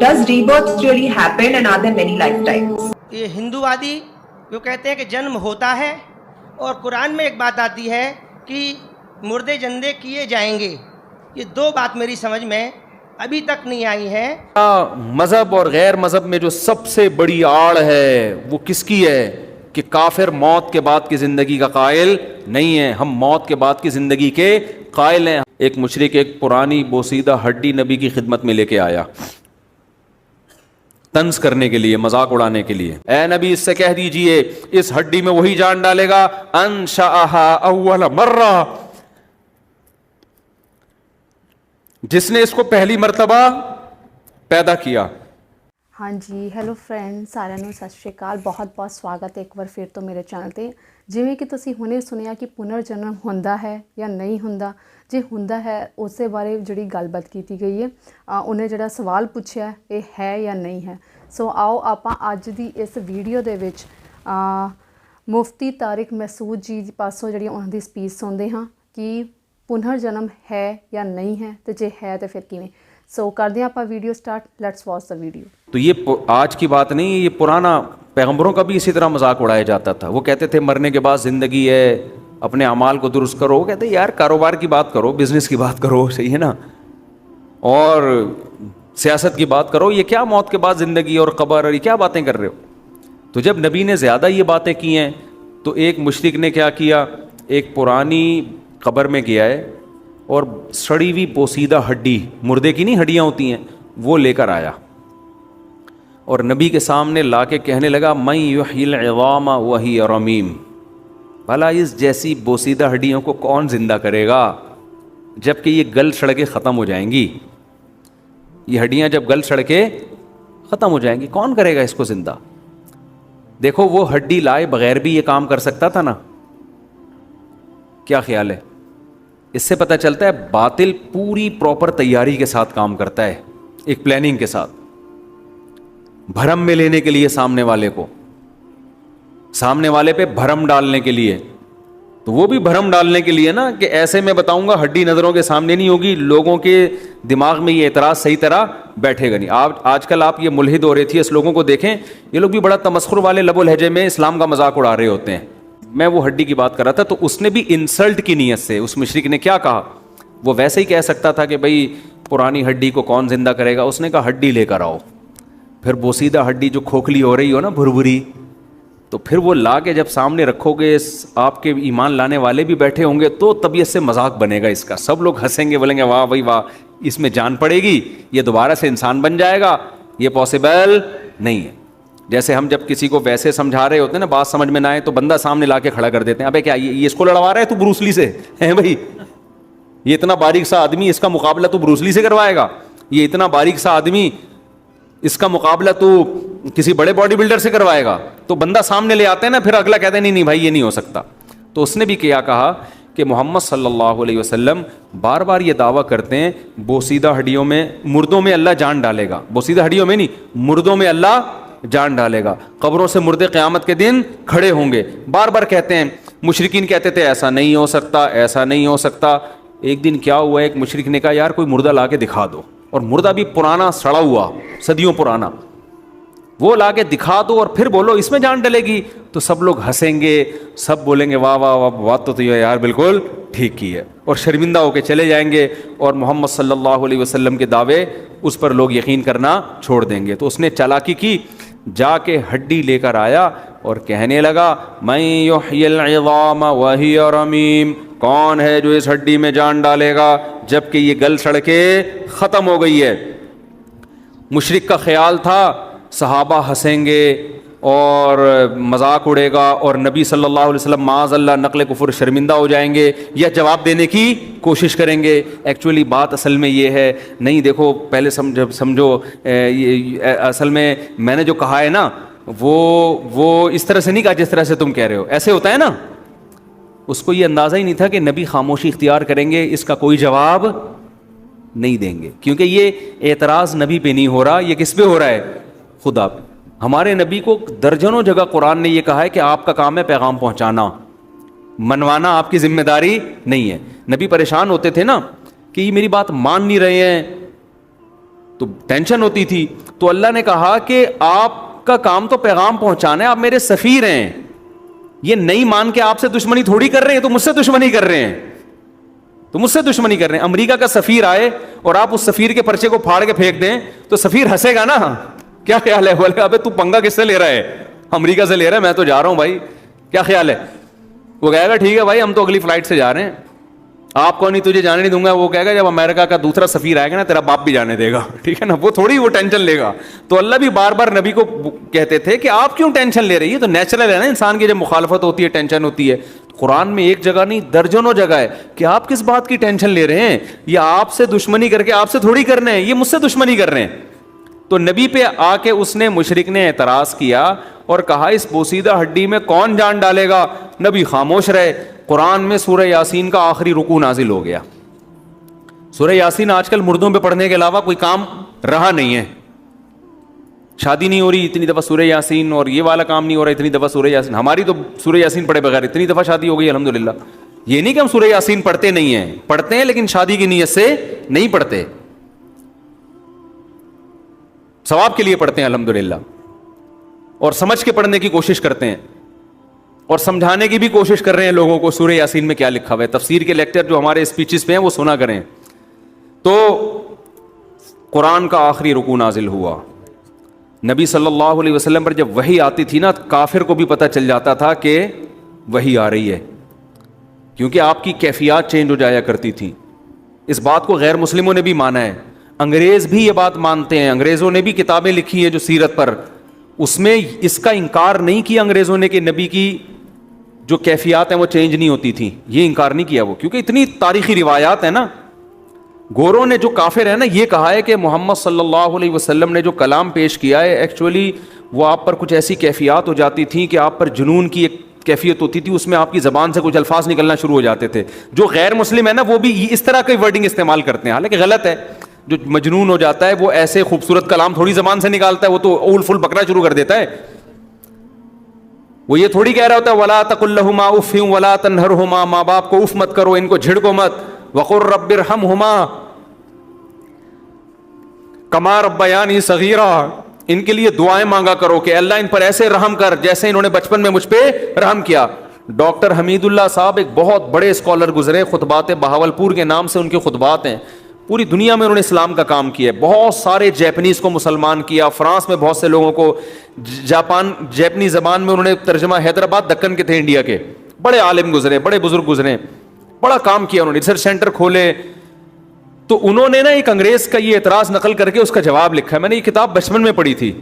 Does rebirth really happen and are there many lifetimes? یہ ہندووادی وہ کہتے ہیں کہ جنم ہوتا ہے، اور قرآن میں ایک بات آتی ہے کہ مردے زندے کیے جائیں گے. یہ دو بات میری سمجھ میں ابھی تک نہیں آئی ہے. مذہب اور غیر مذہب میں جو سب سے بڑی آڑ ہے وہ کس کی ہے کہ کافر موت کے بعد کی زندگی کا قائل نہیں ہے، ہم موت کے بعد کی زندگی کے قائل ہیں. ایک مشرک ایک پرانی بوسیدہ ہڈی نبی کی خدمت میں لے کے آیا طنز کرنے کے لیے، مذاق اڑانے کے لیے. اے نبی اس سے کہہ دیجئے اس ہڈی میں وہی جان ڈالے گا انشأہا اول مرہ، جس نے اس کو پہلی مرتبہ پیدا کیا. ہاں جی ہیلو فرینڈ ਸਾਰਿਆਂ ਨੂੰ ਸਤਿ ਸ਼੍ਰੀ ਅਕਾਲ. ਬਹੁਤ ਸਵਾਗਤ ਹੈ ਇੱਕ ਵਾਰ ਫਿਰ ਤੋਂ ਮੇਰੇ ਚੈਨਲ ਤੇ. ਜਿਵੇਂ ਕਿ ਤੁਸੀਂ ਹੁਣੇ ਸੁਣਿਆ ਕਿ ਪੁਨਰ ਜਨਮ ਹੁੰਦਾ ਹੈ ਜਾਂ ਨਹੀਂ ਹੁੰਦਾ, ਜੇ ਹੁੰਦਾ ਹੈ ਉਸੇ ਬਾਰੇ ਜਿਹੜੀ ਗੱਲਬਾਤ ਕੀਤੀ ਗਈ ਹੈ, ਉਹਨੇ ਜਿਹੜਾ ਸਵਾਲ ਪੁੱਛਿਆ ਇਹ ਹੈ ਜਾਂ ਨਹੀਂ ਹੈ. ਸੋ ਆਓ ਆਪਾਂ ਅੱਜ ਦੀ ਇਸ ਵੀਡੀਓ ਦੇ ਵਿੱਚ ਮੁਫਤੀ ਤਾਰਿਕ ਮਸੂਦ ਜੀ ਪਾਸੋਂ ਜਿਹੜੀ ਉਹਨਾਂ ਦੀ ਸਪੀਚ ਸੁਣਦੇ ਹਾਂ ਕਿ ਪੁਨਰ ਜਨਮ ਹੈ ਜਾਂ ਨਹੀਂ ਹੈ, ਤੇ ਜੇ ਹੈ ਤਾਂ ਫਿਰ ਕਿਵੇਂ. سو کر دیں آپ video start. Let's watch the video. تو یہ آج کی بات نہیں ہے، یہ پرانا پیغمبروں کا بھی اسی طرح مذاق اڑایا جاتا تھا. وہ کہتے تھے مرنے کے بعد زندگی ہے، اپنے اعمال کو درست کرو. وہ کہتے یار کاروبار کی بات کرو، بزنس کی بات کرو، صحیح ہے نا، اور سیاست کی بات کرو. یہ کیا موت کے بعد زندگی اور قبر اور یہ کیا باتیں کر رہے ہو. تو جب نبی نے زیادہ یہ باتیں کی ہیں تو ایک مشرک نے کیا کیا، ایک پرانی قبر میں گیا ہے اور سڑی ہوئی بوسیدہ ہڈی، مردے کی نہیں ہڈیاں ہوتی ہیں، وہ لے کر آیا اور نبی کے سامنے لا کے کہنے لگا من یحیی العظام وہی رمیم، بھلا اس جیسی بوسیدہ ہڈیوں کو کون زندہ کرے گا جب کہ یہ گل سڑ کے ختم ہو جائیں گی. یہ ہڈیاں جب گل سڑ کے ختم ہو جائیں گی کون کرے گا اس کو زندہ. دیکھو وہ ہڈی لائے بغیر بھی یہ کام کر سکتا تھا نا. کیا خیال ہے؟ اس سے پتہ چلتا ہے باطل پوری پراپر تیاری کے ساتھ کام کرتا ہے، ایک پلاننگ کے ساتھ، بھرم میں لینے کے لیے سامنے والے کو، سامنے والے پہ بھرم ڈالنے کے لیے. تو وہ بھی بھرم ڈالنے کے لیے نا کہ ایسے میں بتاؤں گا ہڈی نظروں کے سامنے نہیں ہوگی، لوگوں کے دماغ میں یہ اعتراض صحیح طرح بیٹھے گا نہیں. آج کل آپ یہ ملحد اور ایتھیسٹ لوگوں کو دیکھیں، یہ لوگ بھی بڑا تمسخر والے لب و لہجے میں اسلام کا مذاق اڑا رہے ہوتے ہیں. میں وہ ہڈی کی بات کر رہا تھا تو اس نے بھی انسلٹ کی نیت سے، اس مشرک نے کیا کہا، وہ ویسے ہی کہہ سکتا تھا کہ بھئی پرانی ہڈی کو کون زندہ کرے گا. اس نے کہا ہڈی لے کر آؤ. پھر بوسیدہ ہڈی جو کھوکھلی ہو رہی ہو نا، بھربھری، تو پھر وہ لا کے جب سامنے رکھو گے، آپ کے ایمان لانے والے بھی بیٹھے ہوں گے تو طبیعت سے مذاق بنے گا اس کا. سب لوگ ہنسیں گے، بولیں گے واہ بھائی واہ، اس میں جان پڑے گی، یہ دوبارہ سے انسان بن جائے گا. یہ پاسبل نہیں ہے. جیسے ہم جب کسی کو ویسے سمجھا رہے ہوتے ہیں نا، بات سمجھ میں نہ آئے تو بندہ سامنے لا کے کھڑا کر دیتے ہیں. ابے کیا یہ اس کو لڑوا رہا ہے تو بروس لی سے ہے بھائی، یہ اتنا باریک سا آدمی، اس کا مقابلہ تو بروس لی سے کروائے گا. یہ اتنا باریک سا آدمی، اس کا مقابلہ تو کسی بڑے باڈی بلڈر سے کروائے گا. تو بندہ سامنے لے آتے ہیں نا، پھر اگلا کہتے ہیں نہیں بھائی یہ نہیں ہو سکتا. تو اس نے بھی کیا کہا کہ محمد صلی اللہ علیہ وسلم بار بار یہ دعویٰ کرتے ہیں بوسیدہ ہڈیوں میں، مردوں میں اللہ جان ڈالے گا. بوسیدہ ہڈیوں میں نہیں، مردوں میں اللہ جان ڈالے گا. قبروں سے مردے قیامت کے دن کھڑے ہوں گے. بار بار کہتے ہیں. مشرکین کہتے تھے ایسا نہیں ہو سکتا، ایسا نہیں ہو سکتا. ایک دن کیا ہوا، ایک مشرک نے کہا یار کوئی مردہ لا کے دکھا دو، اور مردہ بھی پرانا سڑا ہوا، صدیوں پرانا، وہ لا کے دکھا دو اور پھر بولو اس میں جان ڈلے گی. تو سب لوگ ہنسیں گے، سب بولیں گے واہ واہ واہ، بات تو یہ یار بالکل ٹھیک کی ہے، اور شرمندہ ہو کے چلے جائیں گے، اور محمد صلی اللہ علیہ وسلم کے دعوے اس پر لوگ یقین کرنا چھوڑ دیں گے. تو اس نے چالاکی کی، جا کے ہڈی لے کر آیا اور کہنے لگا من یحیی العظام وہی رمیم، کون ہے جو اس ہڈی میں جان ڈالے گا جب کہ یہ گل سڑ کے ختم ہو گئی ہے. مشرک کا خیال تھا صحابہ ہنسیں گے اور مذاق اڑے گا اور نبی صلی اللہ علیہ وسلم معاذ اللہ نقل کفر شرمندہ ہو جائیں گے یا جواب دینے کی کوشش کریں گے. ایکچولی بات اصل میں یہ ہے نہیں، دیکھو پہلے سمجھو اصل میں نے جو کہا ہے نا وہ اس طرح سے نہیں کہا جس طرح سے تم کہہ رہے ہو. ایسے ہوتا ہے نا، اس کو یہ اندازہ ہی نہیں تھا کہ نبی خاموشی اختیار کریں گے، اس کا کوئی جواب نہیں دیں گے، کیونکہ یہ اعتراض نبی پہ نہیں ہو رہا، یہ کس پہ ہو رہا ہے؟ خدا پہ. ہمارے نبی کو درجنوں جگہ قرآن نے یہ کہا ہے کہ آپ کا کام ہے پیغام پہنچانا، منوانا آپ کی ذمہ داری نہیں ہے. نبی پریشان ہوتے تھے نا کہ یہ میری بات مان نہیں رہے ہیں, تو ٹینشن ہوتی تھی. تو اللہ نے کہا کہ آپ کا کام تو پیغام پہنچانا ہے, آپ میرے سفیر ہیں, یہ نہیں مان کے آپ سے دشمنی تھوڑی کر رہے ہیں, تو مجھ سے دشمنی کر رہے ہیں, تو مجھ سے دشمنی کر رہے ہیں. امریکہ کا سفیر آئے اور آپ اس سفیر کے پرچے کو پھاڑ کے پھینک دیں تو سفیر ہنسے گا نا, کیا خیال ہے, بولے ابے تو پنگا کس سے لے رہا ہے, امریکہ سے لے رہا ہے, میں تو جا رہا ہوں بھائی, کیا خیال ہے. وہ کہے گا ٹھیک ہے بھائی, ہم تو اگلی فلائٹ سے جا رہے ہیں, آپ کو نہیں, تجھے جانے نہیں دوں گا. وہ کہے گا جب امریکہ کا دوسرا سفیر آئے گا نا تیرا باپ بھی جانے دے گا, ٹھیک ہے نا, وہ تھوڑی وہ ٹینشن لے گا. تو اللہ بھی بار بار نبی کو کہتے تھے کہ آپ کیوں ٹینشن لے رہی ہے, تو نیچرل ہے نا انسان کی جب مخالفت ہوتی ہے ٹینشن ہوتی ہے. قرآن میں ایک جگہ نہیں درجنوں جگہ ہے کہ آپ کس بات کی ٹینشن لے رہے ہیں, یہ آپ سے دشمنی کر کے آپ سے تھوڑی کر رہے ہیں, یہ مجھ سے دشمنی کر رہے ہیں. تو نبی پہ آ کے اس نے مشرک نے اعتراض کیا اور کہا اس بوسیدہ ہڈی میں کون جان ڈالے گا. نبی خاموش رہے. قرآن میں سورہ یاسین کا آخری رکوع نازل ہو گیا. سورہ یاسین آج کل مردوں پہ پڑھنے کے علاوہ کوئی کام رہا نہیں ہے. شادی نہیں ہو رہی اتنی دفعہ سورہ یاسین, اور یہ والا کام نہیں ہو رہا اتنی دفعہ سورہ یاسین. ہماری تو سورہ یاسین پڑھے بغیر اتنی دفعہ شادی ہو گئی الحمدللہ. یہ نہیں کہ ہم سورہ یاسین پڑھتے نہیں ہیں, پڑھتے ہیں لیکن شادی کی نیت سے نہیں پڑھتے, ثواب کے لیے پڑھتے ہیں الحمدللہ, اور سمجھ کے پڑھنے کی کوشش کرتے ہیں اور سمجھانے کی بھی کوشش کر رہے ہیں لوگوں کو سورہ یاسین میں کیا لکھا ہوا ہے. تفسیر کے لیکچر جو ہمارے اسپیچز پہ ہیں وہ سنا کریں. تو قرآن کا آخری رکوع نازل ہوا. نبی صلی اللہ علیہ وسلم پر جب وحی آتی تھی نا, کافر کو بھی پتہ چل جاتا تھا کہ وحی آ رہی ہے, کیونکہ آپ کی کیفیات چینج ہو جایا کرتی تھی. اس بات کو غیر مسلموں نے بھی مانا ہے, انگریز بھی یہ بات مانتے ہیں. انگریزوں نے بھی کتابیں لکھی ہیں جو سیرت پر, اس میں اس کا انکار نہیں کیا انگریزوں نے کہ نبی کی جو کیفیات ہیں وہ چینج نہیں ہوتی تھی, یہ انکار نہیں کیا وہ, کیونکہ اتنی تاریخی روایات ہیں نا. گوروں نے جو کافر ہے نا یہ کہا ہے کہ محمد صلی اللہ علیہ وسلم نے جو کلام پیش کیا ہے ایکچولی وہ آپ پر کچھ ایسی کیفیات ہو جاتی تھیں کہ آپ پر جنون کی ایک کیفیت ہوتی تھی, اس میں آپ کی زبان سے کچھ الفاظ نکلنا شروع ہو جاتے تھے. جو غیر مسلم ہے نا وہ بھی اس طرح کی ورڈنگ استعمال کرتے ہیں, حالانکہ غلط ہے. جو مجنون ہو جاتا ہے وہ ایسے خوبصورت کلام تھوڑی زبان سے نکالتا ہے, وہ تو اول فل بکرا شروع کر دیتا ہے. وہ یہ تھوڑی کہہ رہا ہوتا ہے ولا تقل لهما اف ولا تنهرهما, ماں باپ کو اف مت کرو, ان کو جھڑکو مت. وقل رب ارحمهما کما ربیانی صغیرا, ان کے لیے دعائیں مانگا کرو کہ اللہ ان پر ایسے رحم کر جیسے انہوں نے بچپن میں مجھ پہ رحم کیا. ڈاکٹر حمید اللہ صاحب ایک بہت بڑے اسکالر گزرے, خطبات بہاولپور کے نام سے ان کے خطبات ہیں. پوری دنیا میں انہوں نے اسلام کا کام کیا ہے, بہت سارے جیپنیز کو مسلمان کیا, فرانس میں بہت سے لوگوں کو, جیپنی زبان میں انہوں نے ترجمہ, حیدرآباد دکن کے تھے انڈیا کے, بڑے عالم گزرے, بڑے بزرگ گزرے, بڑا کام کیا انہوں نے, ریسرچ سینٹر کھولے. تو انہوں نے نا ایک انگریز کا یہ اعتراض نقل کر کے اس کا جواب لکھا ہے. میں نے یہ کتاب بچپن میں پڑھی تھی.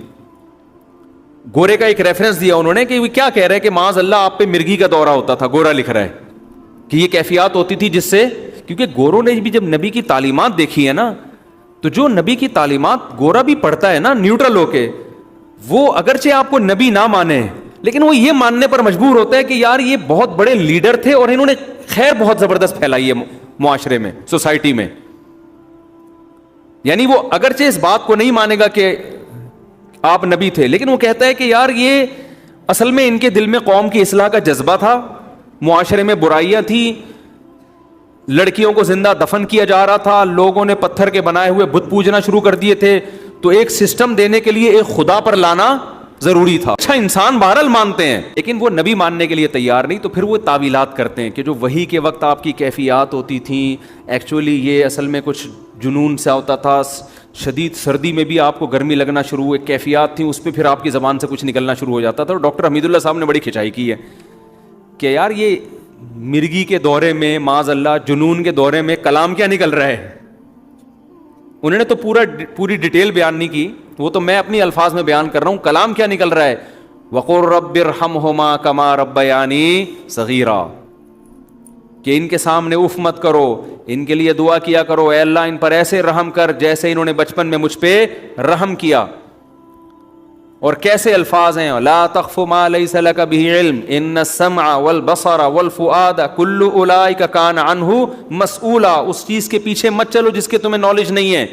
گورے کا ایک ریفرنس دیا انہوں نے کہ وہ کیا کہہ رہے ہیں کہ معاذ اللہ آپ پہ مرگی کا دورہ ہوتا تھا. گورا لکھ رہا ہے کہ یہ کیفیات ہوتی تھی جس سے, کیونکہ گوروں نے بھی جب نبی کی تعلیمات دیکھی ہے نا, تو جو نبی کی تعلیمات گورا بھی پڑھتا ہے نا نیوٹرل ہو کے, وہ اگرچہ آپ کو نبی نہ مانے لیکن وہ یہ ماننے پر مجبور ہوتا ہے کہ یار یہ بہت بڑے لیڈر تھے اور انہوں نے خیر بہت زبردست پھیلائی ہے معاشرے میں, سوسائٹی میں. یعنی وہ اگرچہ اس بات کو نہیں مانے گا کہ آپ نبی تھے, لیکن وہ کہتا ہے کہ یار یہ اصل میں ان کے دل میں قوم کی اصلاح کا جذبہ تھا, معاشرے میں برائیاں تھیں, لڑکیوں کو زندہ دفن کیا جا رہا تھا, لوگوں نے پتھر کے بنائے ہوئے بت پوجنا شروع کر دیے تھے, تو ایک سسٹم دینے کے لیے ایک خدا پر لانا ضروری تھا. اچھا انسان بہرحال مانتے ہیں لیکن وہ نبی ماننے کے لیے تیار نہیں, تو پھر وہ تعویلات کرتے ہیں کہ جو وحی کے وقت آپ کی کیفیات ہوتی تھیں ایکچولی یہ اصل میں کچھ جنون سے ہوتا تھا, شدید سردی میں بھی آپ کو گرمی لگنا شروع ہوئے, کیفیات تھیں اس پہ پھر آپ کی زبان سے کچھ نکلنا شروع ہو جاتا تھا. اور ڈاکٹر حمید اللہ صاحب نے بڑی کھچائی کی ہے کہ یار یہ مرگی کے دورے میں, معاذ اللہ جنون کے دورے میں کلام کیا نکل رہا ہے. انہوں نے تو پوری ڈیٹیل بیان نہیں کی, وہ تو میں اپنی الفاظ میں بیان کر رہا ہوں. کلام کیا نکل رہا ہے, وقل رب ارحمہما کما ربیانی صغیرا, کہ ان کے سامنے اف مت کرو, ان کے لیے دعا کیا کرو اے اللہ ان پر ایسے رحم کر جیسے انہوں نے بچپن میں مجھ پہ رحم کیا. اور کیسے الفاظ ہیں, لا تخف ما لیس لک به علم ان السمع والبصر والفؤاد کل اولئک کان عنہ مسئولا, اس چیز کے پیچھے مت چلو جس کے تمہیں نالج نہیں ہے.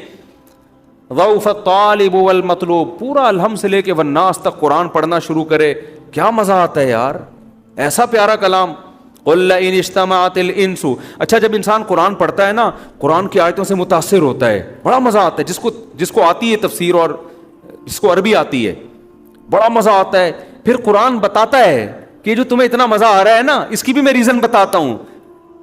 ضعف الطالب والمطلوب, پورا الحمد سے لے کے والناس تک قرآن پڑھنا شروع کرے, کیا مزہ آتا ہے یار, ایسا پیارا کلام. قل لئن اجتمعت الانس. اچھا جب انسان قرآن پڑھتا ہے نا, قرآن کی آیتوں سے متاثر ہوتا ہے, بڑا مزہ آتا ہے. جس کو آتی ہے تفسیر اور جس کو عربی آتی ہے, بڑا مزہ آتا ہے. پھر قرآن بتاتا ہے کہ جو تمہیں اتنا مزہ آ رہا ہے نا, اس کی بھی میں ریزن بتاتا ہوں.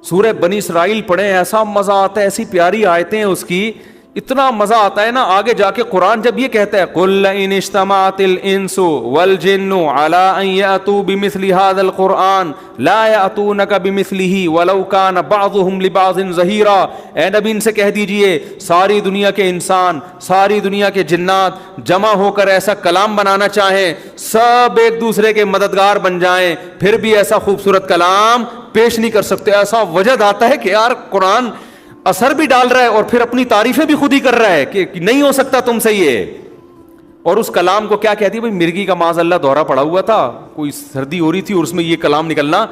سورہ بنی اسرائیل پڑھیں, ایسا مزہ آتا ہے, ایسی پیاری آیتیں ہیں اس کی, اتنا مزہ آتا ہے نا. آگے جا کے قرآن جب یہ کہتا ہے قل لئن اجتمعت الانس والجن على ان یاتوا بمثل هذا القرآن لا یاتونک بمثلہ ولو کان بعضهم لبعض ظہیرا, اے نبی ان سے کہہ دیجئے ساری دنیا کے انسان, ساری دنیا کے جنات جمع ہو کر ایسا کلام بنانا چاہیں, سب ایک دوسرے کے مددگار بن جائیں, پھر بھی ایسا خوبصورت کلام پیش نہیں کر سکتے. ایسا وجد آتا ہے کہ یار قرآن اثر بھی ڈال رہا ہے اور پھر اپنی تعریفیں بھی خود ہی کر رہا ہے کہ نہیں ہو سکتا تم سے یہ. اور اس کلام کو کیا کہتی ہے بھائی, مرغی کا معاذ اللہ دورہ پڑا ہوا تھا, کوئی سردی ہو رہی تھی اور اس میں یہ کلام نکلنا,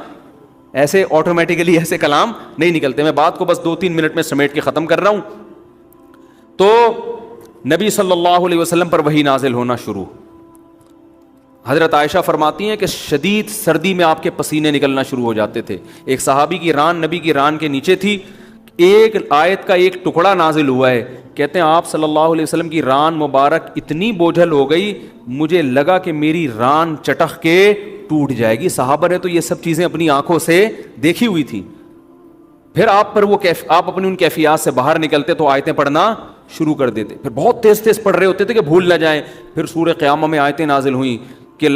ایسے آٹومیٹیکلی ایسے کلام نہیں نکلتے. میں بات کو بس 2-3 منٹ میں سمیٹ کے ختم کر رہا ہوں. تو نبی صلی اللہ علیہ وسلم پر وحی نازل ہونا شروع. حضرت عائشہ فرماتی ہیں کہ شدید سردی میں آپ کے پسینے نکلنا شروع ہو جاتے تھے. ایک صحابی کی ران نبی کی ران کے نیچے تھی, ایک آیت کا ایک ٹکڑا نازل ہوا ہے. کہتے ہیں آپ صلی اللہ علیہ وسلم کی ران مبارک اتنی بوجھل ہو گئی, مجھے لگا کہ میری ران چٹخ کے ٹوٹ جائے گی. صحابہ نے تو یہ سب چیزیں اپنی آنکھوں سے دیکھی ہوئی تھی. پھر آپ پر وہ آپ اپنی ان کیفیات سے باہر نکلتے تو آیتیں پڑھنا شروع کر دیتے, پھر بہت تیز تیز پڑھ رہے ہوتے تھے کہ بھول نہ جائیں. پھر سورہ قیامہ میں آیتیں نازل ہوئیں کہ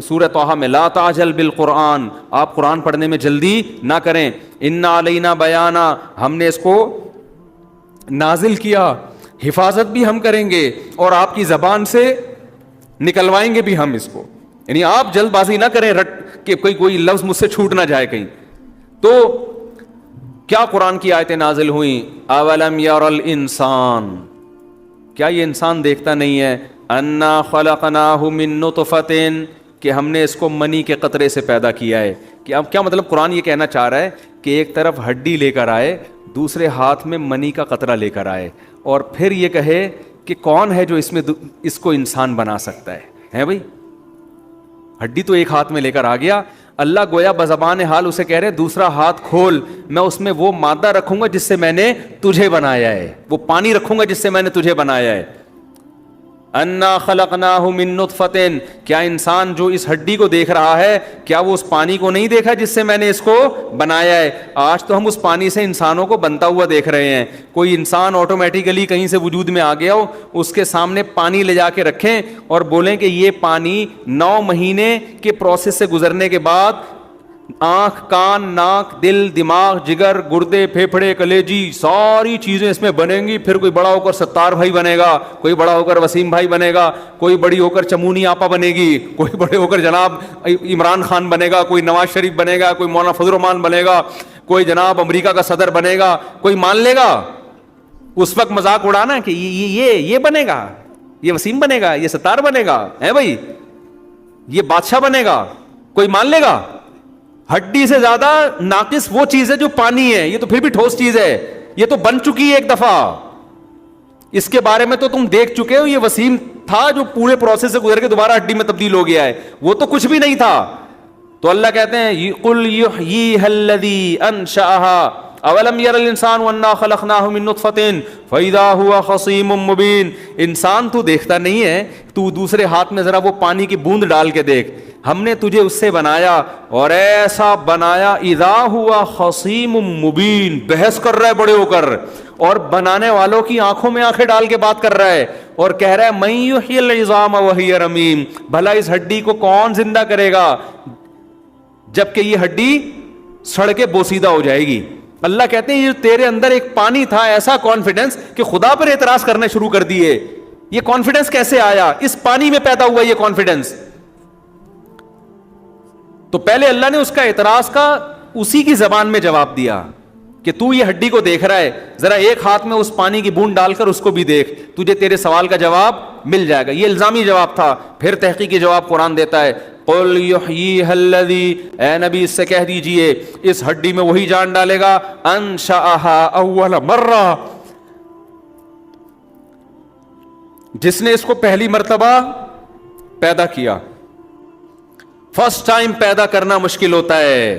سورہ طٰہٰ میں لا تعجل بالقرآن, آپ قرآن پڑھنے میں جلدی نہ کریں. انا علینا بیانا, ہم نے اس کو نازل کیا, حفاظت بھی ہم کریں گے اور آپ کی زبان سے نکلوائیں گے بھی ہم اس کو. یعنی آپ جلد بازی نہ کریں کہ کوئی لفظ مجھ سے چھوٹ نہ جائے کہیں. تو کیا قرآن کی آیتیں نازل ہوئیں, اولم یر الانسان, کیا یہ انسان دیکھتا نہیں ہے, انا خلقناہ من نطفۃ, کہ ہم نے اس کو منی کے قطرے سے پیدا کیا ہے. کہ اب کیا مطلب قرآن یہ کہنا چاہ رہا ہے کہ ایک طرف ہڈی لے کر آئے, دوسرے ہاتھ میں منی کا قطرہ لے کر آئے, اور پھر یہ کہے کہ کون ہے جو اس کو انسان بنا سکتا ہے بھائی. ہڈی تو ایک ہاتھ میں لے کر آ گیا, اللہ گویا بزبان حال اسے کہہ رہے دوسرا ہاتھ کھول, میں اس میں وہ مادہ رکھوں گا جس سے میں نے تجھے بنایا ہے, وہ پانی رکھوں گا جس سے میں نے تجھے بنایا ہے. انا خلقناہ من نطفۃ, کیا انسان جو اس ہڈی کو دیکھ رہا ہے, کیا وہ اس پانی کو نہیں دیکھا جس سے میں نے اس کو بنایا ہے. آج تو ہم اس پانی سے انسانوں کو بنتا ہوا دیکھ رہے ہیں. کوئی انسان آٹومیٹیکلی کہیں سے وجود میں آ گیا ہو, اس کے سامنے پانی لے جا کے رکھیں اور بولیں کہ یہ پانی 9 مہینے کے پروسیس سے گزرنے کے بعد آنکھ, کان, ناک, دل, دماغ, جگر, گردے, پھیپھڑے, کلیجی, ساری چیزیں اس میں بنیں گی. پھر کوئی بڑا ہو کر ستار بھائی بنے گا, کوئی بڑا ہو کر وسیم بھائی بنے گا, کوئی بڑی ہو کر چمونی آپا بنے گی, کوئی بڑے ہو کر جناب عمران خان بنے گا, کوئی نواز شریف بنے گا, کوئی مولانا فضل الرحمان بنے گا, کوئی جناب امریکہ کا صدر بنے گا. کوئی مان لے گا اس وقت مذاق اڑانا کہ یہ بنے گا, یہ وسیم بنے گا, یہ ستار بنے گا, ہے بھائی یہ بادشاہ بنے گا, کوئی مان لے گا؟ ہڈی سے زیادہ ناقص وہ چیز ہے جو پانی ہے. یہ تو پھر بھی ٹھوس چیز ہے, یہ تو بن چکی ہے ایک دفعہ, اس کے بارے میں تو تم دیکھ چکے ہو. یہ وسیم تھا جو پورے پروسیس سے گزر کے دوبارہ ہڈی میں تبدیل ہو گیا ہے, وہ تو کچھ بھی نہیں تھا. تو اللہ کہتے ہیں قل یحییھا الذی انشأھا اولم یر الانسان انا خلقناہ من نطفۃ فاذا هو خصیم مبین. انسان تو دیکھتا نہیں ہے, تو دوسرے ہاتھ میں ذرا وہ پانی کی بوند ڈال کے دیکھ, ہم نے تجھے اس سے بنایا اور ایسا بنایا اذا ہوا خصیم مبین, بحث کر رہا ہے بڑے ہو کر, اور بنانے والوں کی آنکھوں میں آنکھیں ڈال کے بات کر رہا ہے اور کہہ رہا ہے من یحیی العظام وہی رمیم, بھلا اس ہڈی کو کون زندہ کرے گا جبکہ یہ ہڈی سڑ کے بوسیدہ ہو جائے گی. اللہ کہتے ہیں یہ تیرے اندر ایک پانی تھا, ایسا کانفیڈنس کہ خدا پر اعتراض کرنے شروع کر دیے. یہ کانفیڈنس کیسے آیا؟ اس پانی میں پیدا ہوا یہ کانفیڈنس. تو پہلے اللہ نے اس کا اعتراض کا اسی کی زبان میں جواب دیا کہ تو یہ ہڈی کو دیکھ رہا ہے, ذرا ایک ہاتھ میں اس پانی کی بوند ڈال کر اس کو بھی دیکھ, تجھے تیرے سوال کا جواب مل جائے گا. یہ الزامی جواب تھا. پھر تحقیقی جواب قرآن دیتا ہے قل یحییھا الذی, اے نبی اس سے کہہ دیجئے اس ہڈی میں وہی جان ڈالے گا انشأھا اول مرہ, جس نے اس کو پہلی مرتبہ پیدا کیا. فرسٹ ٹائم پیدا کرنا مشکل ہوتا ہے,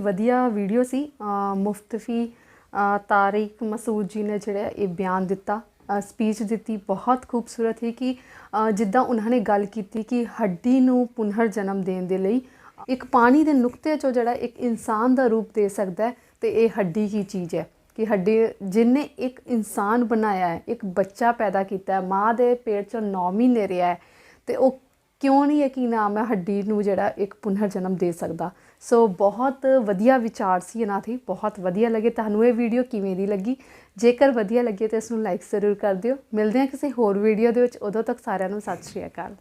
ਵਧੀਆ ਵੀਡੀਓ ਸੀ। ਮੁਫਤੀ ਤਾਰਿਕ ਮਸੂਦ ਜੀ ਨੇ ਜਿਹੜਾ ਇਹ ਬਿਆਨ ਦਿੱਤਾ, ਸਪੀਚ ਦਿੱਤੀ, ਬਹੁਤ ਖੂਬਸੂਰਤ ਹੈ ਕਿ ਜਿੱਦਾਂ ਉਹਨਾਂ ਨੇ ਗੱਲ ਕੀਤੀ ਕਿ ਹੱਡੀ ਨੂੰ ਪੁਨਰ ਜਨਮ ਦੇਣ ਦੇ ਲਈ ਇੱਕ ਪਾਣੀ ਦੇ ਨੁਕਤੇ 'ਚੋਂ ਜਿਹੜਾ ਇੱਕ ਇਨਸਾਨ ਦਾ ਰੂਪ ਦੇ ਸਕਦਾ ਹੈ, ਤੇ ਇਹ ਹੱਡੀ ਕੀ ਚੀਜ਼ ਹੈ ਕਿ ਹੱਡੀ ਜਿਹਨੇ ਇੱਕ ਇਨਸਾਨ ਬਣਾਇਆ ਹੈ, ਇੱਕ ਬੱਚਾ ਪੈਦਾ ਕੀਤਾ ਹੈ, ਮਾਂ ਦੇ ਪੇਟ 'ਚੋਂ 9 ਮਹੀਨੇ ਰਿਹਾ ਹੈ, ਤੇ ਉਹ ਕਿਉਂ ਨਹੀਂ ਯਕੀਨ ਆ ਮੈਂ ਹੱਡੀ ਨੂੰ ਜਿਹੜਾ ਇੱਕ ਪੁਨਰ ਜਨਮ ਦੇ ਸਕਦਾ। ਸੋ ਬਹੁਤ ਵਧੀਆ ਵਿਚਾਰ ਸੀ ਇਹਨਾਂ ਦੇ, ਬਹੁਤ ਵਧੀਆ ਲੱਗੇ। ਤੁਹਾਨੂੰ ਇਹ ਵੀਡੀਓ ਕਿਵੇਂ ਦੀ ਲੱਗੀ? ਜੇਕਰ ਵਧੀਆ ਲੱਗੇ ਤਾਂ ਇਸ ਨੂੰ ਲਾਈਕ ਜ਼ਰੂਰ ਕਰ ਦਿਓ। ਮਿਲਦੇ ਹਾਂ ਕਿਸੇ ਹੋਰ ਵੀਡੀਓ ਦੇ ਵਿੱਚ, ਉਦੋਂ ਤੱਕ ਸਾਰਿਆਂ ਨੂੰ ਸਤਿ ਸ਼੍ਰੀ ਅਕਾਲ।